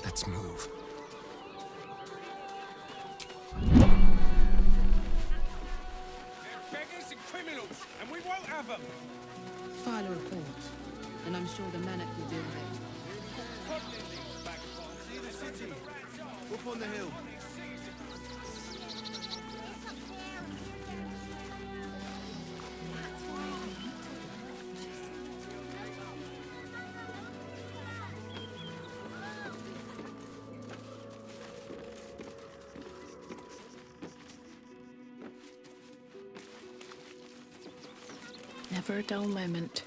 Let's move. They're beggars and criminals, and we won't have them. File a report, and I'm sure the Manic will deal with it. See the city. Up on the hill. Never a dull moment.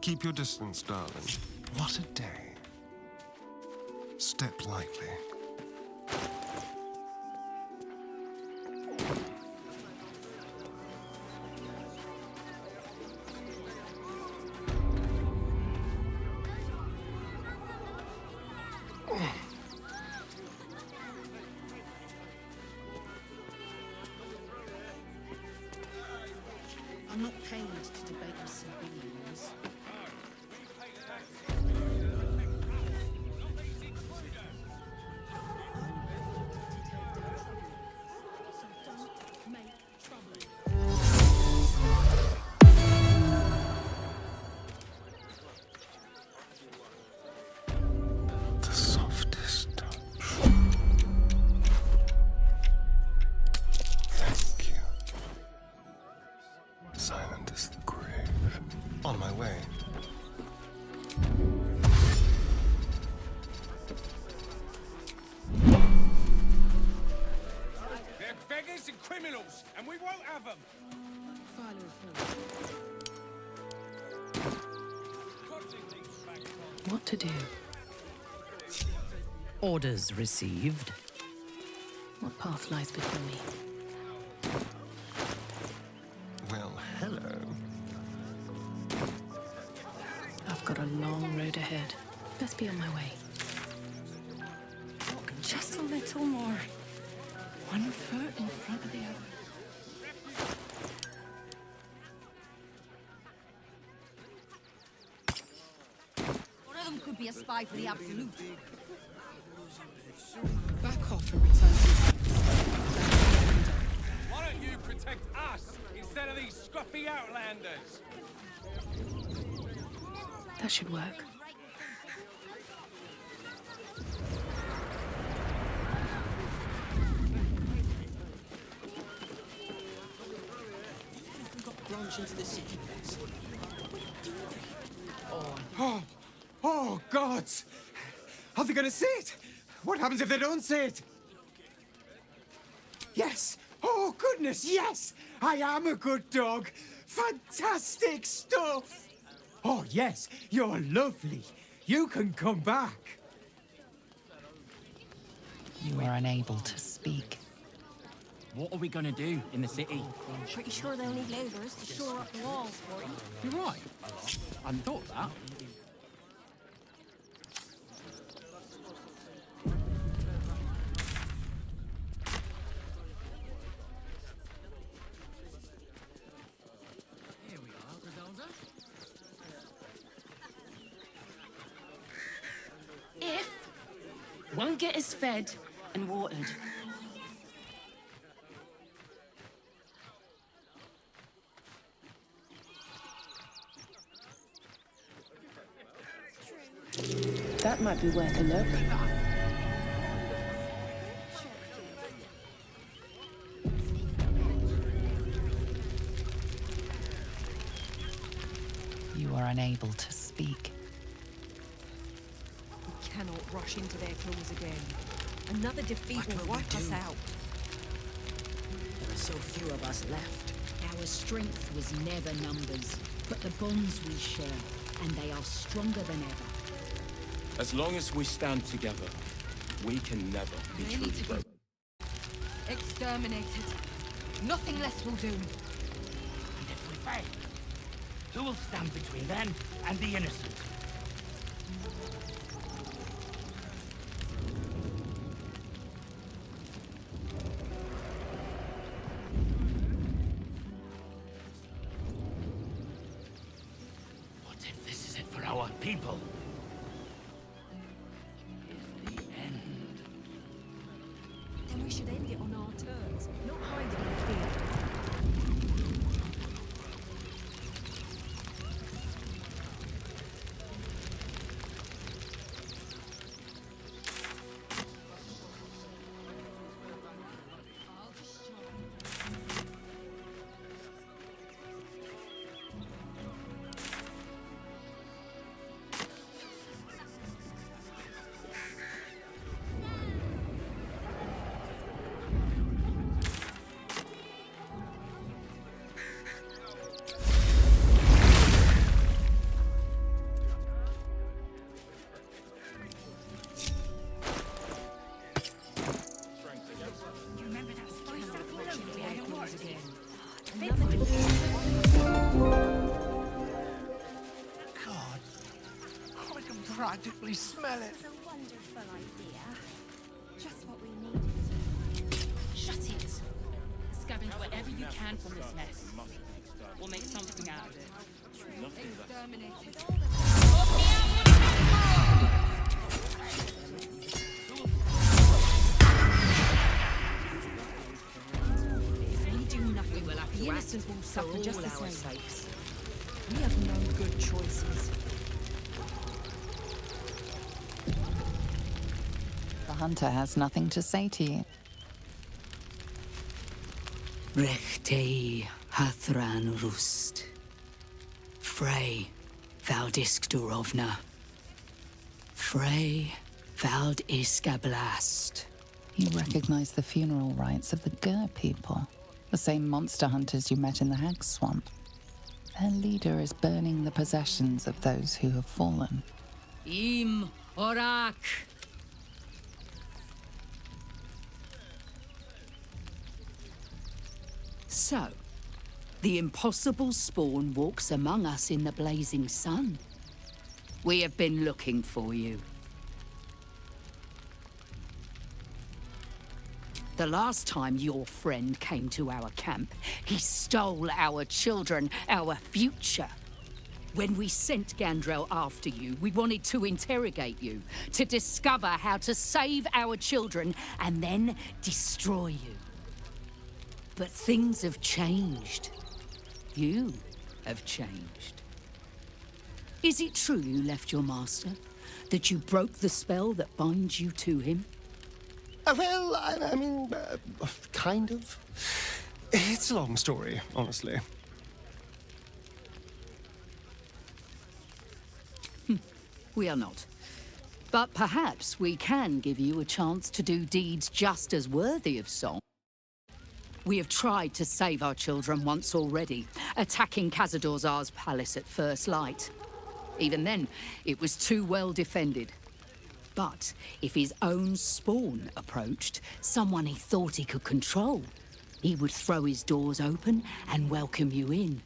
Keep your distance, darling. What a day. Step lightly. I'm not paid to debate with civilians. So don't make trouble. The softest touch. Thank you. Silent as the grave. On my way. They're beggars and criminals, and we won't have them. File a report. What to do? Orders received. What path lies before me? Well, hello. I've got a long road ahead. Best be on my way. Walk just a little more. One foot in front of the other. One of them could be a spy for the Absolute. Back off and return to Why don't you protect us instead of these scruffy outlanders? That should work. Branch into the city place. Oh, gods! Are they gonna see it? What happens if they don't see it? Yes! Oh, goodness, yes! I am a good dog! Fantastic stuff! Oh, yes, you're lovely. You can come back. You are unable to speak. What are we gonna do in the city? Pretty sure they'll need labourers to shore up the walls for you. You're right. I hadn't thought of that. Here we are, Griselda. If won't get us fed and watered. That might be worth a look. You are unable to speak. We cannot rush into their claws again. Another defeat will wipe us out. There are so few of us left. Our strength was never numbers, but the bonds we share, and they are stronger than ever. As long as we stand together, we can never be They truly need to be broken. exterminated. Nothing less will do. And if we fail, who will stand between them and the innocent? people is the end. Then we should end it on our terms, not hiding in fear. God, I can practically smell it. It's a wonderful idea. Just what we needed. Shut it! Scavenge whatever you can from this mess. We'll make something out of it. We do nothing. We'll have to innocent will suffer just the same. Sakes. We have no good choices. The hunter has nothing to say to you. Rechtei hathran rust. Frey valdisk durovna. Frey vald iskablast. You recognize the funeral rites of the Gur people, the same monster hunters you met in the Hag Swamp. Their leader is burning the possessions of those who have fallen. Im orak. So, the impossible spawn walks among us in the blazing sun. We have been looking for you. The last time your friend came to our camp, he stole our children, our future. When we sent Gandrel after you, we wanted to interrogate you, to discover how to save our children, and then destroy you. But things have changed. You have changed. Is it true you left your master? That you broke the spell that binds you to him? Well, I mean, kind of. It's a long story, honestly. We are not. But perhaps we can give you a chance to do deeds just as worthy of song. We have tried to save our children once already, attacking Khazad-dûr's palace at first light. Even then, it was too well defended. But if his own spawn approached, someone he thought he could control, he would throw his doors open and welcome you in.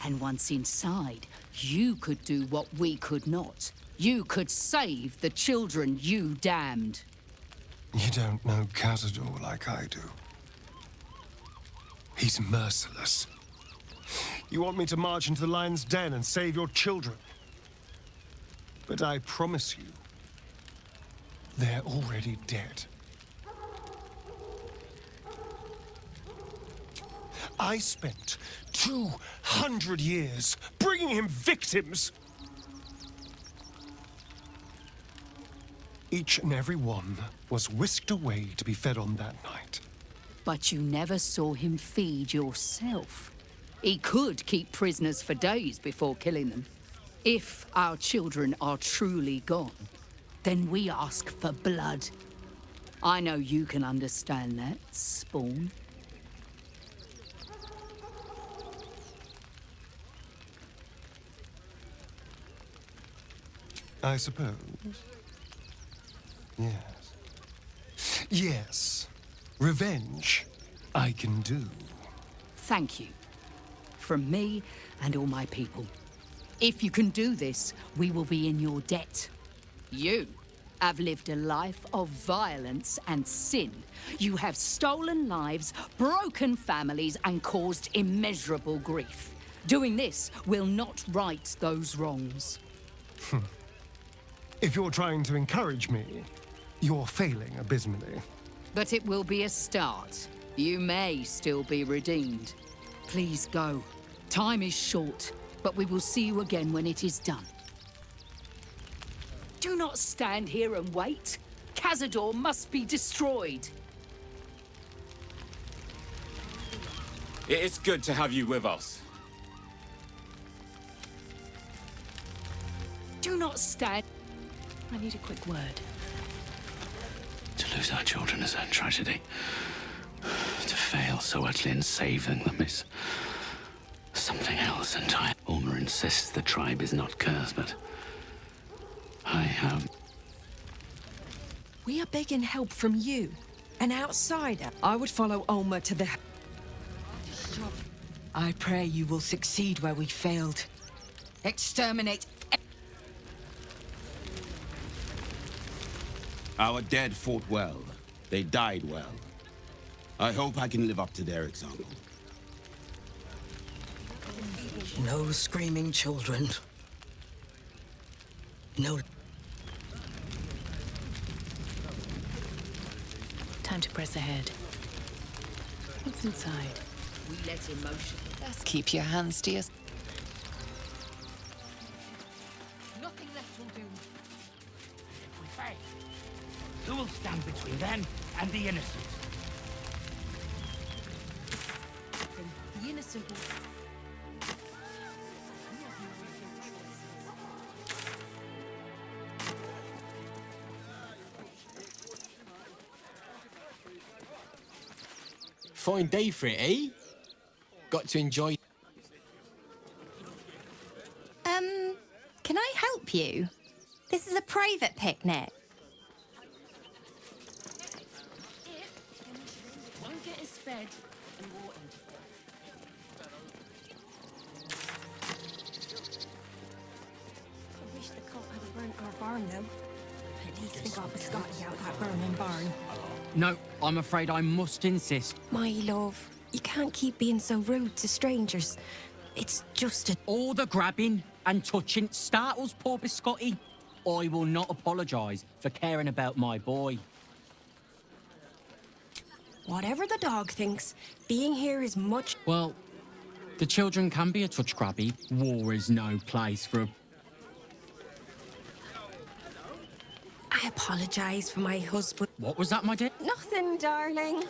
And once inside, you could do what we could not. You could save the children you damned. You don't know Khazad-dûr like I do. He's merciless. You want me to march into the lion's den and save your children? But I promise you, they're already dead. I spent 200 years bringing him victims. Each and every one was whisked away to be fed on that night. But you never saw him feed yourself. He could keep prisoners for days before killing them. If our children are truly gone, then we ask for blood. I know you can understand that, Spawn. I suppose. Yes. Yes. Revenge, I can do. Thank you. From me and all my people. If you can do this, we will be in your debt. You have lived a life of violence and sin. You have stolen lives, broken families, and caused immeasurable grief. Doing this will not right those wrongs. If you're trying to encourage me, you're failing abysmally. But it will be a start. You may still be redeemed. Please go. Time is short, but we will see you again when it is done. Do not stand here and wait. Cazador must be destroyed. It is good to have you with us. Do not stand. I need a quick word. To lose our children is a tragedy. To fail so utterly in saving them is something else entirely. Ulmer insists the tribe is not cursed, but I have... We are begging help from you, an outsider. I would follow Ulmer to the... I pray you will succeed where we failed. Exterminate... Our dead fought well. They died well. I hope I can live up to their example. No screaming children. No... Time to press ahead. What's inside? We let emotion. Best keep your hands to yourself. Nothing left will do. If we fail, who will stand between them and the innocent? The innocent will... Fine day for it, eh? Got to enjoy... Can I help you? This is a private picnic. One get us fed and watered. I wish the cult hadn't burnt our barn, though. At least we got biscotti out that burning barn. No, I'm afraid I must insist. My love, you can't keep being so rude to strangers. It's just a... All the grabbing and touching startles poor Biscotti. I will not apologise for caring about my boy. Whatever the dog thinks, being here is much... Well, the children can be a touch grabby. War is no place for a... I apologise for my husband. What was that, my dear? Nothing, darling.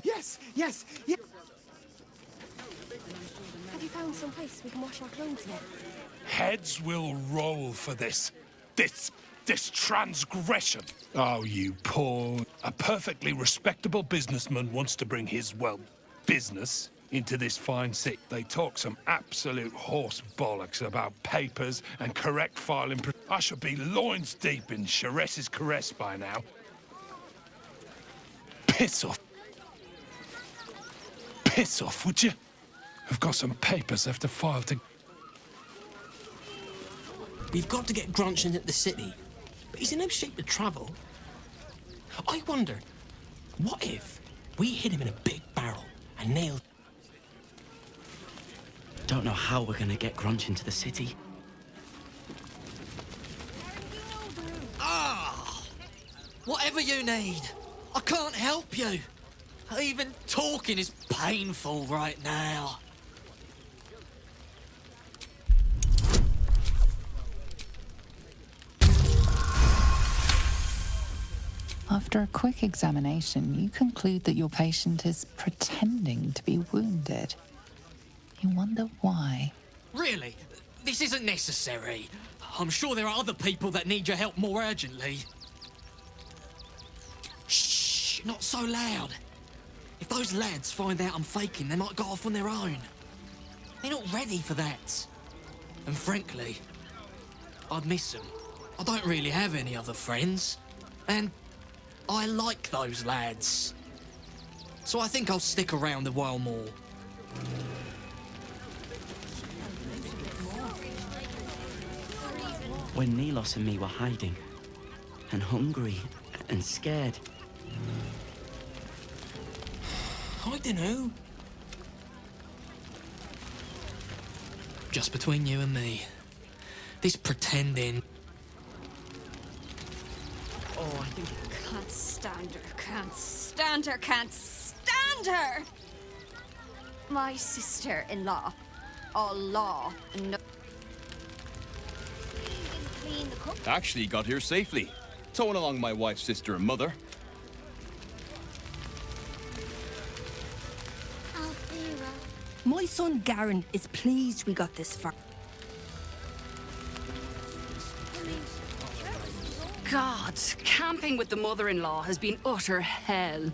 Yes, yes, yes. Have you found some place we can wash our clothes in? Heads will roll for this transgression. Oh, you poor... A perfectly respectable businessman wants to bring his, well, business into this fine city. They talk some absolute horse bollocks about papers and correct filing. I should be loins deep in Chares's caress by now. Piss off. Piss off, would you? I've got some papers left to file to... We've got to get Grunch into the city, but he's in no shape to travel. I wonder, what if we hid him in a big barrel and nailed... Don't know how we're gonna get Grunch into the city. Whatever you need. I can't help you. Even talking is painful right now. After a quick examination, you conclude that your patient is pretending to be wounded. You wonder why. Really? This isn't necessary. I'm sure there are other people that need your help more urgently. Shh, not so loud. If those lads find out I'm faking, they might go off on their own. They're not ready for that. And frankly, I'd miss them. I don't really have any other friends. And I like those lads. So I think I'll stick around a while more. When Nilos and me were hiding, and hungry, and scared. I dunno. Just between you and me. This pretending... Oh, I think can't stand her, can't stand her, can't stand her! My sister-in-law. All law and no... Clean the cook. Actually got here safely. Towing along my wife's sister and mother. My son Garen is pleased we got this far. God, camping with the mother-in-law has been utter hell.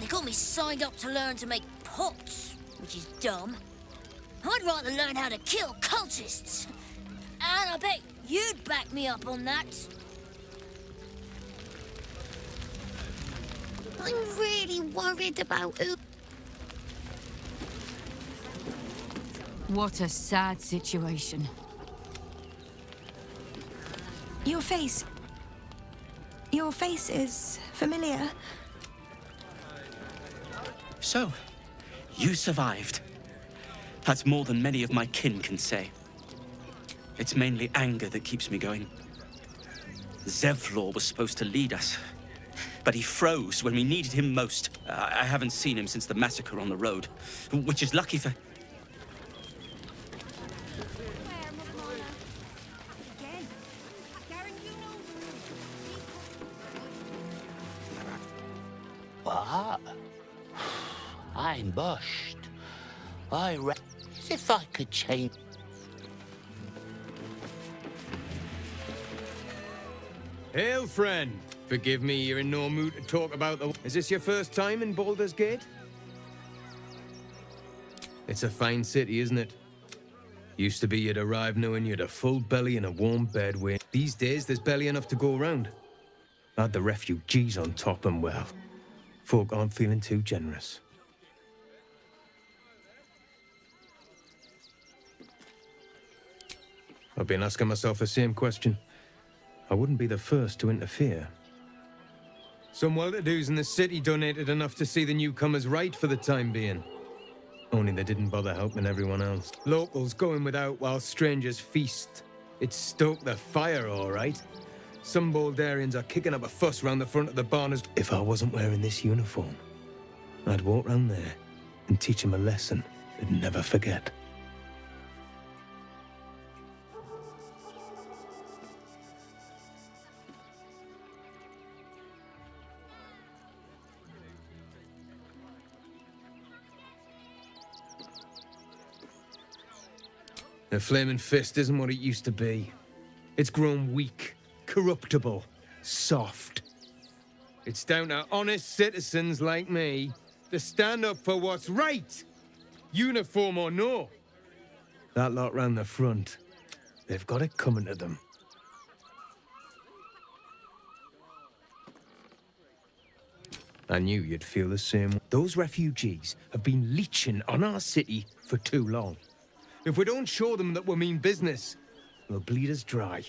They got me signed up to learn to make pots, which is dumb. I'd rather learn how to kill cultists. And I bet you'd back me up on that. I'm really worried about who... What a sad situation. Your face is familiar. So, you survived. That's more than many of my kin can say. It's mainly anger that keeps me going. Zevlor was supposed to lead us, but he froze when we needed him most. I haven't seen him since the massacre on the road, which is lucky for... What? I'm bushed. As if I could change. Hail, friend. Forgive me, you're in no mood to talk about the... Is this your first time in Baldur's Gate? It's a fine city, isn't it? Used to be you'd arrive knowing you'd a full belly and a warm bed with. These days, there's barely enough to go around. Add the refugees on top and, well, folk aren't feeling too generous. I've been asking myself the same question. I wouldn't be the first to interfere. Some well-to-dos in the city donated enough to see the newcomers right for the time being. Only they didn't bother helping everyone else. Locals going without while strangers feast. It stoked the fire, all right. Some Baldurians are kicking up a fuss round the front of the barn as... If I wasn't wearing this uniform, I'd walk round there and teach them a lesson they'd never forget. The Flaming Fist isn't what it used to be. It's grown weak, corruptible, soft. It's down to honest citizens like me to stand up for what's right, uniform or no. That lot round the front, they've got it coming to them. I knew you'd feel the same. Those refugees have been leeching on our city for too long. If we don't show them that we mean business, they'll bleed us dry.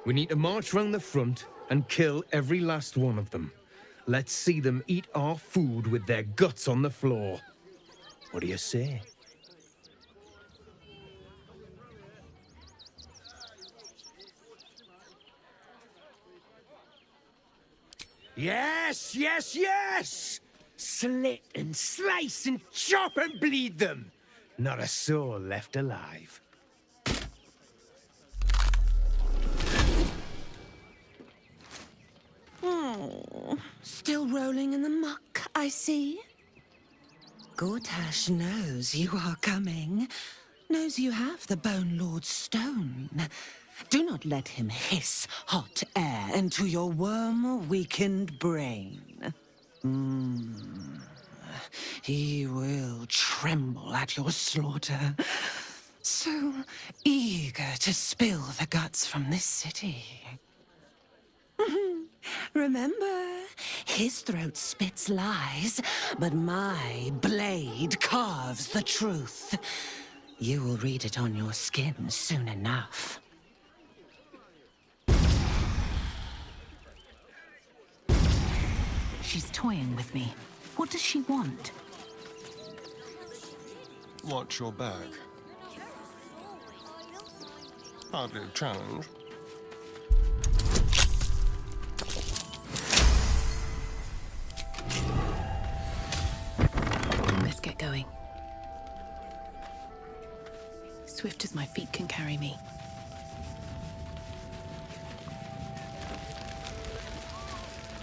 We need to march round the front and kill every last one of them. Let's see them eat our food with their guts on the floor. What do you say? Yes, yes, yes! Slit and slice and chop and bleed them! Not a soul left alive. Oh, still rolling in the muck, I see. Gortash knows you are coming. Knows you have the Bone Lord's stone. Do not let him hiss hot air into your worm-weakened brain. He will tremble at your slaughter. So eager to spill the guts from this city. Remember, his throat spits lies, but my blade carves the truth. You will read it on your skin soon enough. She's toying with me. What does she want? Watch your back. Hardly a challenge. Let's get going. Swift as my feet can carry me.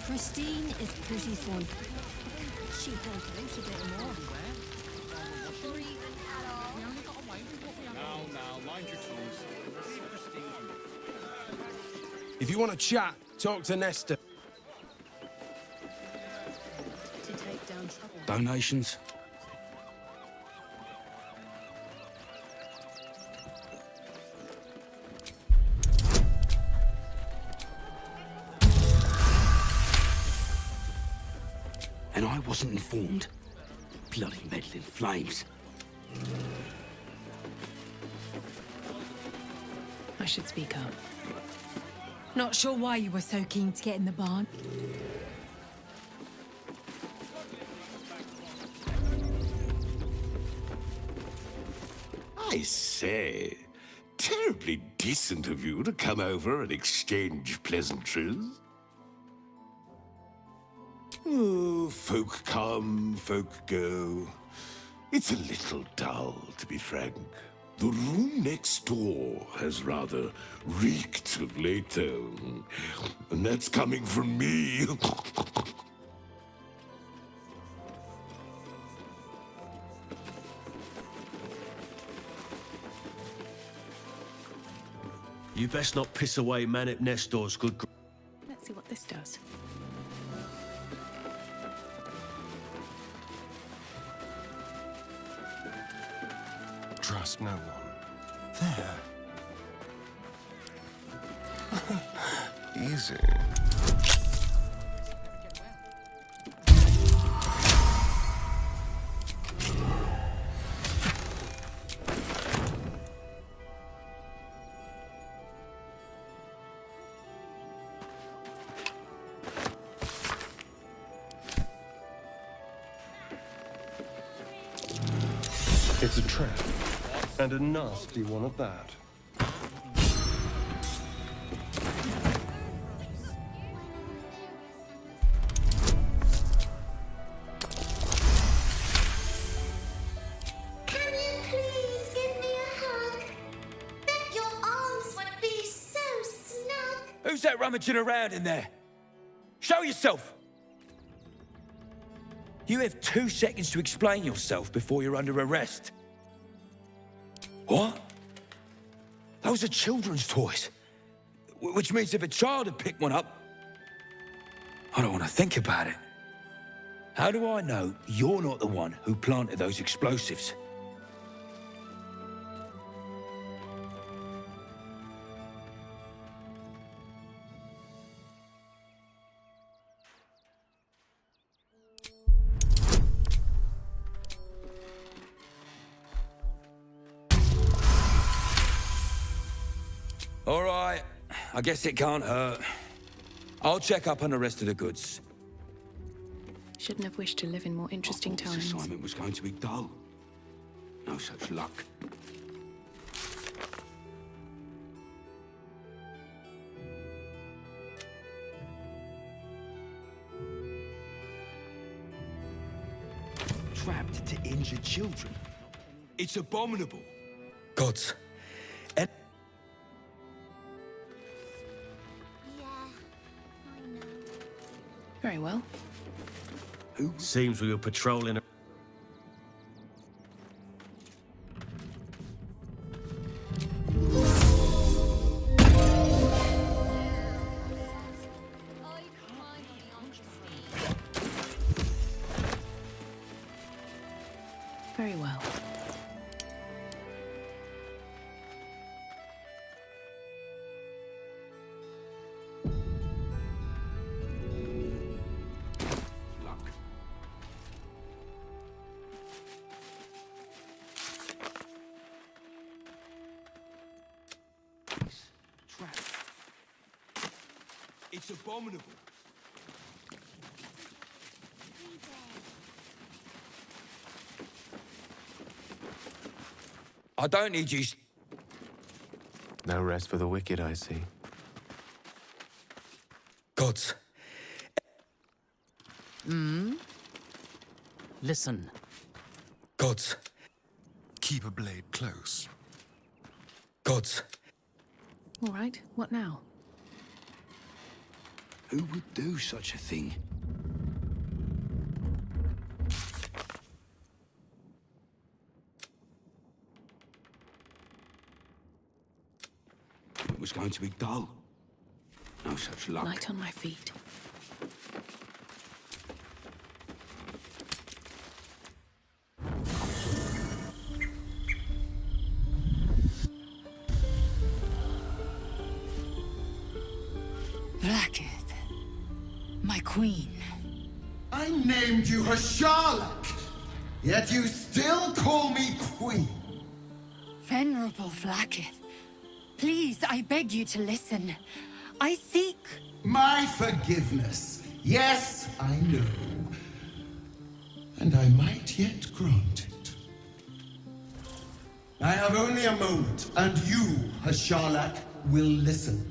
Christine is pretty fun. She can produce a bit more. Now, mind your tongues. If you want to chat, talk to Nesta. To take down trouble. Donations? And I wasn't informed. Bloody meddling flames. I should speak up. Not sure why you were so keen to get in the barn. I say, terribly decent of you to come over and exchange pleasantries. Oh, folk come, folk go. It's a little dull, to be frank. The room next door has rather reeked of late, though. And that's coming from me. You best not piss away man at Nestor's good. Let's see what this does. Trust no one. There. Easy. It's a trap. And a nasty one at that. Can you please give me a hug? Bet your arms would be so snug. Who's that rummaging around in there? Show yourself! You have 2 seconds to explain yourself before you're under arrest. What? Those are children's toys. Which means if a child had picked one up... I don't want to think about it. How do I know you're not the one who planted those explosives? All right, I guess it can't hurt. I'll check up on the rest of the goods. Shouldn't have wished to live in more interesting This times. assignment was going to be dull. No such luck. Trapped to injure children. It's abominable. Gods. Very well. Seems we were patrolling. Very well. It's abominable. I don't need you... No rest for the wicked, I see. Gods. Listen. Gods. Keep a blade close. Gods. All right, what now? Who would do such a thing? It was going to be dull. No such luck. Light on my feet. Vlaakith, my queen. I named you Hasharlak, yet you still call me queen. Venerable Vlaakith, please, I beg you to listen. I seek... My forgiveness. Yes, I know. And I might yet grant it. I have only a moment, and you, Hasharlak, will listen.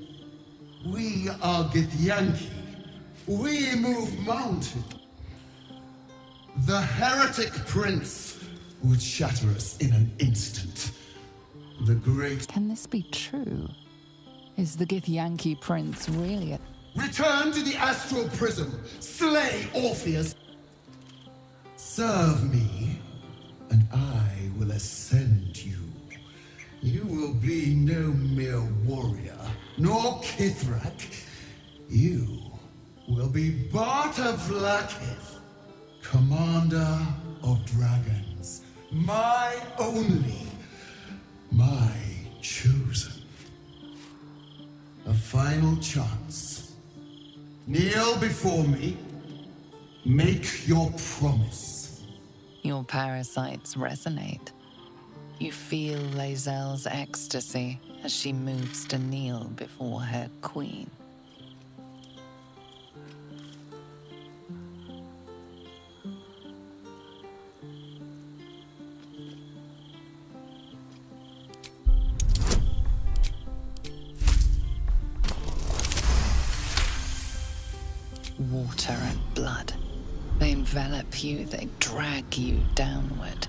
We are Githyanki. We move mountains. The heretic prince would shatter us in an instant. The great... Can this be true? Is the Githyanki prince really a... Return to the astral prism. Slay Orpheus. Serve me, and I will ascend you. You will be no mere warrior, nor Kithrak. You will be Barta Vlaakith, commander of dragons. My only, my chosen. A final chance. Kneel before me. Make your promise. Your parasites resonate. You feel Lae'zel's ecstasy as she moves to kneel before her queen. Water and blood. They envelop you, they drag you downward.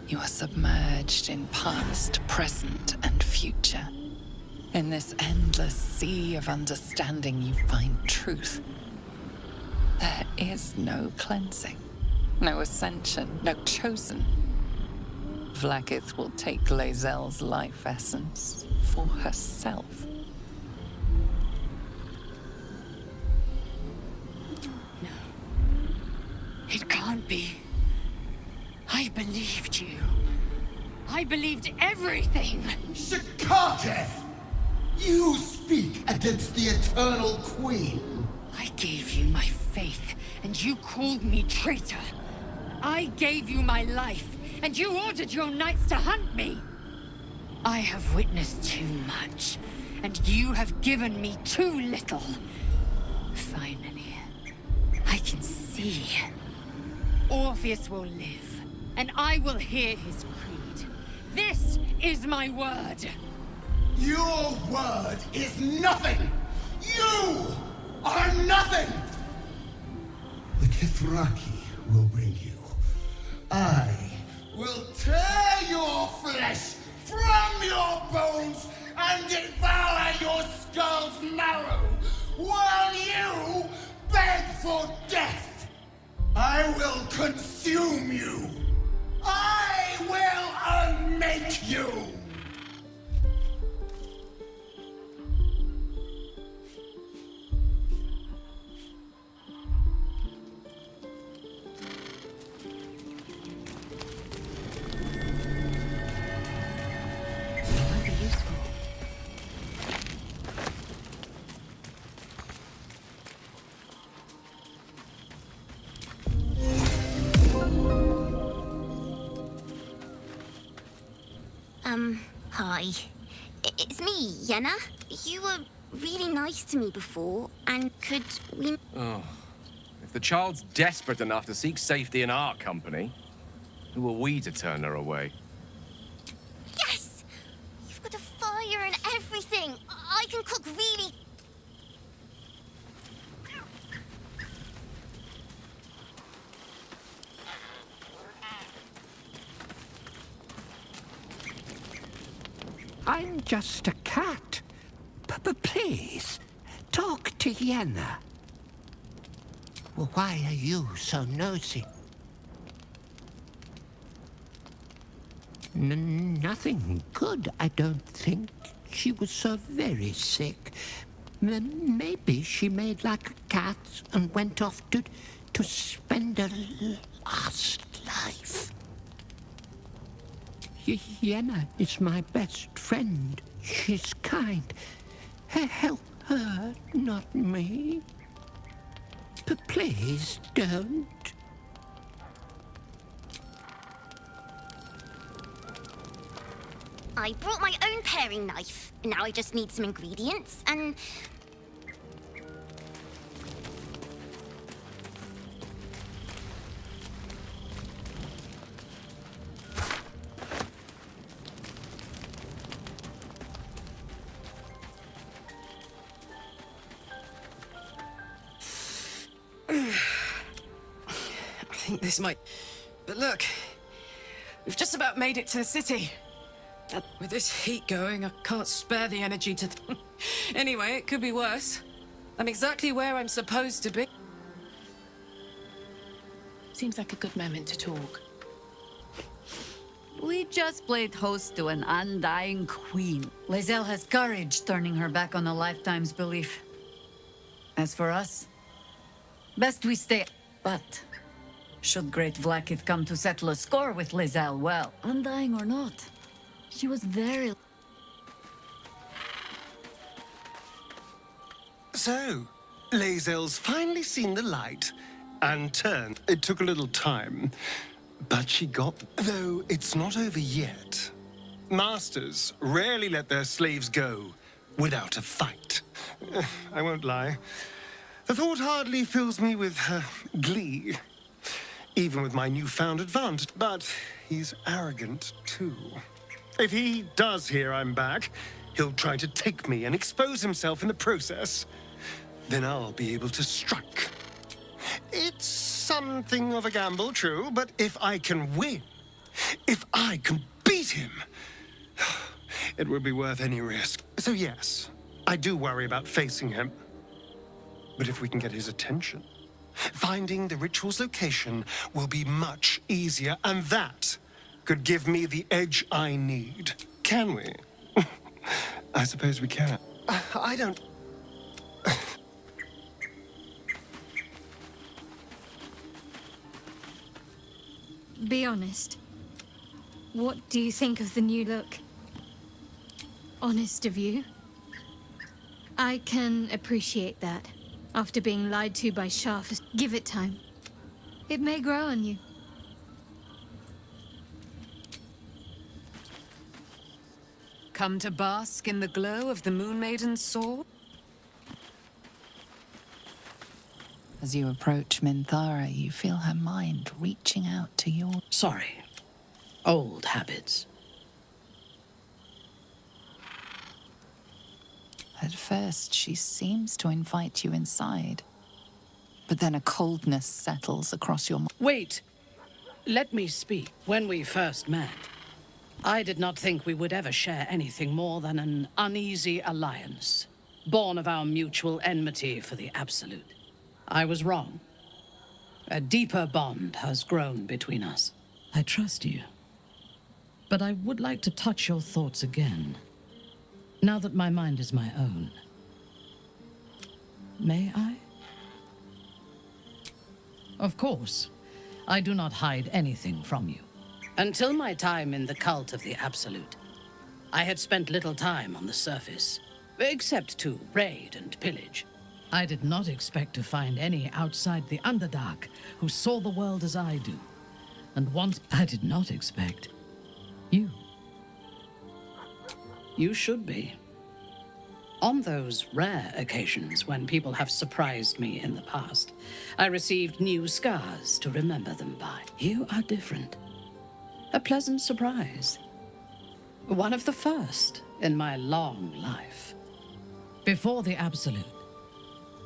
You are submerged in past, present, and future. In this endless sea of understanding, you find truth. There is no cleansing, no ascension, no chosen. Vlaakith will take Lae'zel's life essence for herself. It can't be. I believed you. I believed everything. Shikaketh! You speak against the Eternal Queen. I gave you my faith, and you called me traitor. I gave you my life, and you ordered your knights to hunt me. I have witnessed too much, and you have given me too little. Finally, I can see. Orpheus will live, and I will hear his creed. This is my word. Your word is nothing! You are nothing! The Kithraki will bring you. I will tear your flesh from your bones and devour your skull's marrow while you beg for death. I will consume you. I will unmake you. Hi. It's me, Yenna. You were really nice to me before, and could we... Oh. If the child's desperate enough to seek safety in our company, who are we to turn her away? Yeah, cook really... I'm just a cat. Please, talk to Yenna. Well, why are you so nosy? Nothing good, I don't think. She was so very sick. Maybe she made like a cat and went off to spend her last life. Yenna is my best friend. She's kind. Help her, not me. Please don't. I brought my own paring knife. Now I just need some ingredients and... I think this might... But look, we've just about made it to the city. With this heat going, I can't spare the energy to... Anyway, it could be worse. I'm exactly where I'm supposed to be. Seems like a good moment to talk. We just played host to an undying queen. Lae'zel has courage, turning her back on a lifetime's belief. As for us, best we stay. But should Great Vlaakith come to settle a score with Lae'zel, well, undying or not, she was very... So, Lae'zel's finally seen the light and turned. It took a little time, but she got... Though it's not over yet. Masters rarely let their slaves go without a fight. I won't lie. The thought hardly fills me with glee, even with my newfound advantage. But he's arrogant, too. If he does hear I'm back, he'll try to take me and expose himself in the process. Then I'll be able to strike. It's something of a gamble, true, but if I can win, if I can beat him, it would be worth any risk. So yes, I do worry about facing him. But if we can get his attention, finding the ritual's location will be much easier, and that could give me the edge I need. Can we? I suppose we can. I don't... Be honest. What do you think of the new look? Honest of you? I can appreciate that. After being lied to by Sharf, give it time. It may grow on you. Come to bask in the glow of the Moon Maiden's sword? As you approach Minthara, you feel her mind reaching out to your... Sorry. Old habits. At first, she seems to invite you inside. But then a coldness settles across your mind. Wait. Let me speak. When we first met, I did not think we would ever share anything more than an uneasy alliance, born of our mutual enmity for the Absolute. I was wrong. A deeper bond has grown between us. I trust you. But I would like to touch your thoughts again, now that my mind is my own. May I? Of course. I do not hide anything from you. Until my time in the cult of the Absolute, I had spent little time on the surface, except to raid and pillage. I did not expect to find any outside the Underdark who saw the world as I do. And once I did not expect you. You should be. On those rare occasions when people have surprised me in the past, I received new scars to remember them by. You are different. A pleasant surprise. One of the first in my long life. Before the Absolute,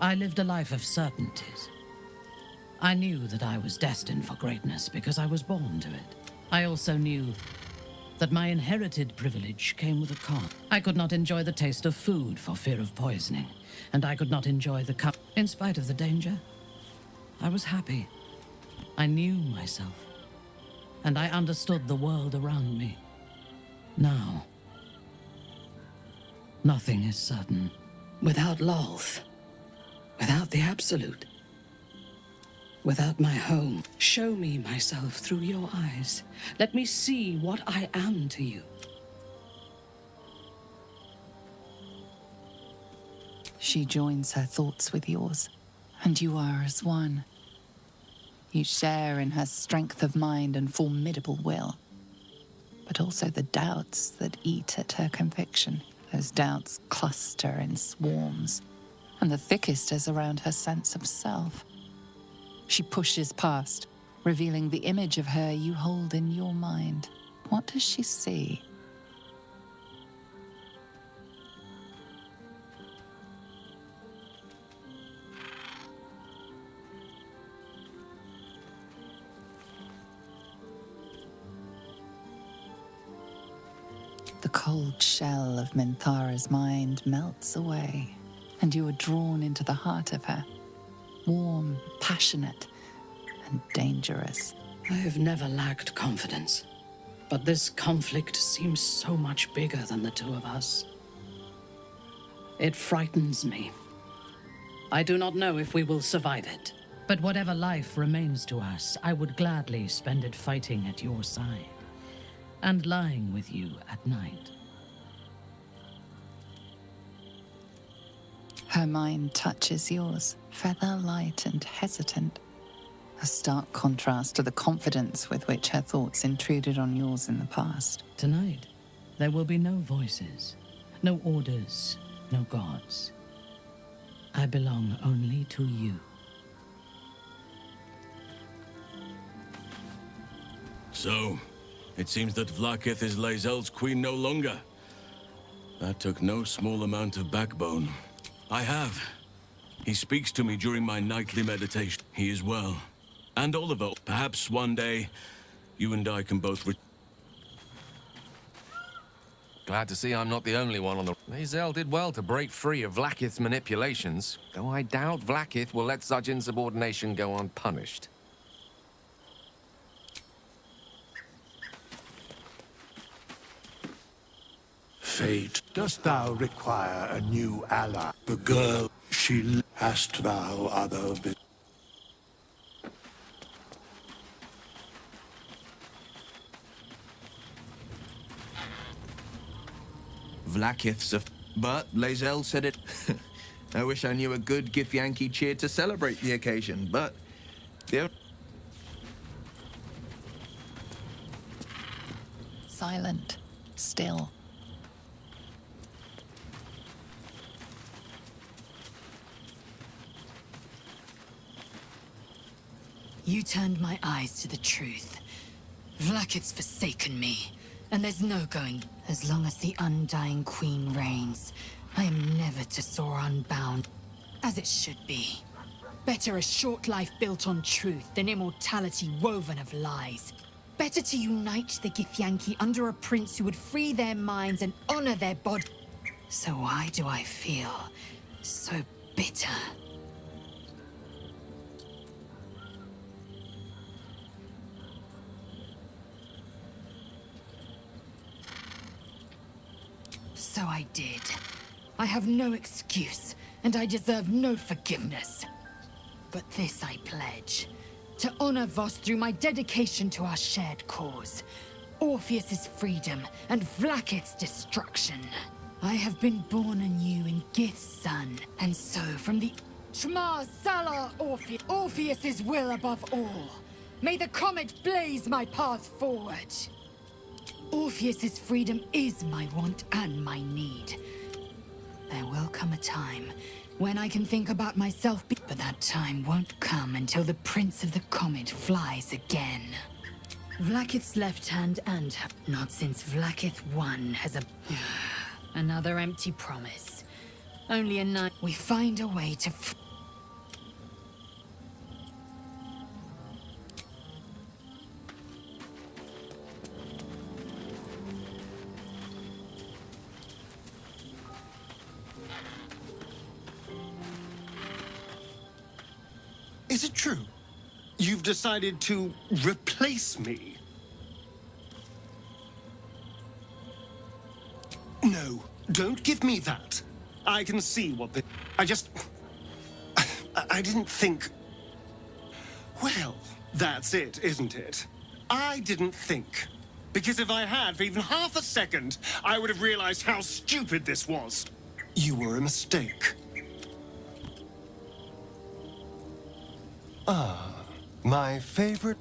I lived a life of certainties. I knew that I was destined for greatness because I was born to it. I also knew that my inherited privilege came with a cost. I could not enjoy the taste of food for fear of poisoning, and I could not enjoy the cup. In spite of the danger, I was happy. I knew myself, and I understood the world around me. Now, nothing is certain. Without Lolth, without the Absolute, without my home, show me myself through your eyes. Let me see what I am to you. She joins her thoughts with yours, and you are as one. You share in her strength of mind and formidable will, but also the doubts that eat at her conviction. Those doubts cluster in swarms, and the thickest is around her sense of self. She pushes past, revealing the image of her you hold in your mind. What does she see? The cold shell of Minthara's mind melts away, and you are drawn into the heart of her. Warm, passionate, and dangerous. I have never lacked confidence, but this conflict seems so much bigger than the two of us. It frightens me. I do not know if we will survive it, but whatever life remains to us, I would gladly spend it fighting at your side and lying with you at night. Her mind touches yours, feather light and hesitant. A stark contrast to the confidence with which her thoughts intruded on yours in the past. Tonight, there will be no voices, no orders, no gods. I belong only to you. So, it seems that Vlaakith is Lae'zel's queen no longer. That took no small amount of backbone. I have. He speaks to me during my nightly meditation. He is well. And Oliver, perhaps one day, you and I can both Glad to see I'm not the only one on the... Lae'zel did well to break free of Vlaakith's manipulations, though I doubt Vlaakith will let such insubordination go unpunished. Fate, dost thou require a new ally? The girl, hast thou other business? Vlaakith's a... But Lae'zel said it... I wish I knew a good Githyanki cheer to celebrate the occasion, but... Silent, still. You turned my eyes to the truth. Vlaakith's forsaken me, and there's no going. As long as the Undying Queen reigns, I am never to soar unbound, as it should be. Better a short life built on truth than immortality woven of lies. Better to unite the Githyanki under a prince who would free their minds and honor their body. So why do I feel so bitter? So I did. I have no excuse, and I deserve no forgiveness. But this I pledge. To honor Voss through my dedication to our shared cause. Orpheus's freedom and Vlaakith's destruction. I have been born anew in Gith's son, and so from the... Shema Salar Orpheus. Orpheus's will above all. May the comet blaze my path forward. Orpheus's freedom is my want and my need. There will come a time when I can think about myself, but that time won't come until the Prince of the Comet flies again. Vlaakith's left hand and her, not since Vlaakith I has a... Another empty promise. Only a night. We find a way to. Is it true? You've decided to replace me? No, don't give me that. I can see what the... I didn't think... Well, that's it, isn't it? I didn't think. Because if I had for even half a second, I would have realized how stupid this was. You were a mistake. Ah, my favorite...